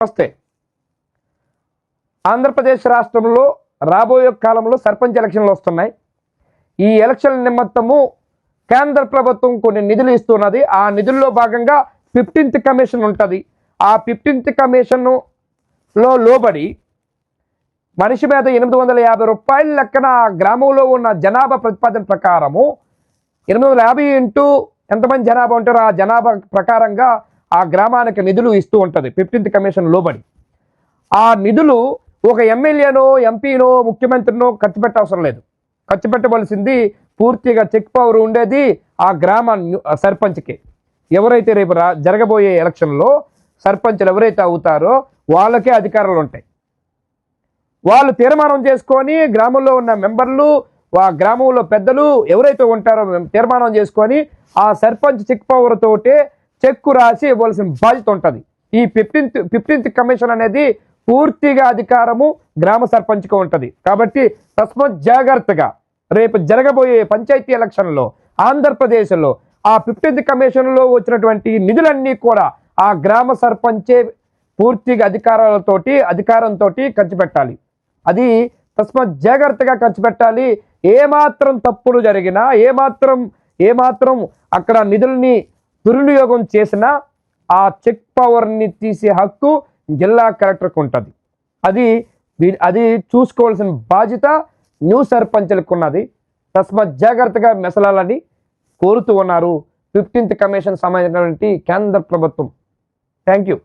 నమస్తే. ఆంధ్రప్రదేశ్ రాష్ట్రంలో రాబోయే కాలంలో సర్పంచ్ ఎలక్షన్లు వస్తున్నాయి. ఈ ఎలక్షన్ నిమిత్తము కేంద్ర ప్రభుత్వం కొన్ని నిధులు ఇస్తున్నది. ఆ నిధుల్లో భాగంగా 15th కమిషన్ ఉంటుంది. ఆ 15th కమిషన్లో లోబడి మనిషి మీద 850 రూపాయల లెక్కన గ్రామంలో ఉన్న జనాభా ప్రతిపాదన ప్రకారము 850 ఇంటూ ఎంతమంది జనాభా ఉంటారో ఆ జనాభా ప్రకారంగా ఆ గ్రామానికి నిధులు ఇస్తూ ఉంటుంది 15th కమిషన్ లోబడి. ఆ నిధులు ఒక ఎమ్మెల్యేనో ఎంపీనో ముఖ్యమంత్రినో ఖర్చు పెట్టవసరం లేదు. ఖర్చు పెట్టవలసింది పూర్తిగా చెక్ పవర్ ఉండేది ఆ గ్రామ సర్పంచ్కి. ఎవరైతే రేపు జరగబోయే ఎలక్షన్లో సర్పంచ్లు ఎవరైతే అవుతారో వాళ్ళకే అధికారాలు ఉంటాయి. వాళ్ళు తీర్మానం చేసుకొని గ్రామంలో ఉన్న మెంబర్లు ఆ గ్రామంలో పెద్దలు ఎవరైతే ఉంటారో తీర్మానం చేసుకొని ఆ సర్పంచ్ చెక్ పవర్ తోటే చెక్కు రాసి ఇవ్వాల్సిన బాధ్యత ఉంటుంది. ఈ 15th కమిషన్ అనేది పూర్తిగా అధికారము గ్రామ సర్పంచ్కి ఉంటుంది. కాబట్టి తస్మత్ జాగ్రత్తగా రేపు జరగబోయే పంచాయతీ ఎలక్షన్లో ఆంధ్రప్రదేశ్లో ఆ 15th కమిషన్లో వచ్చినటువంటి నిధులన్నీ కూడా ఆ గ్రామ సర్పంచే పూర్తిగా అధికారంతో ఖర్చు పెట్టాలి. అది తస్మత్ జాగ్రత్తగా ఖర్చు పెట్టాలి. ఏమాత్రం తప్పులు జరిగినా ఏమాత్రం అక్కడ నిధుల్ని దుర్వినియోగం చేసినా ఆ చెక్ పవర్ని తీసే హక్కు జిల్లా కలెక్టర్కి ఉంటుంది. అది చూసుకోవాల్సిన బాధ్యత న్యూ సర్పంచ్లకు ఉన్నది. తస్మత్ జాగ్రత్తగా మెసలాలని కోరుతూ ఉన్నారు 15th కమిషన్ సంబంధించినటువంటి కేంద్ర ప్రభుత్వం. Thank you.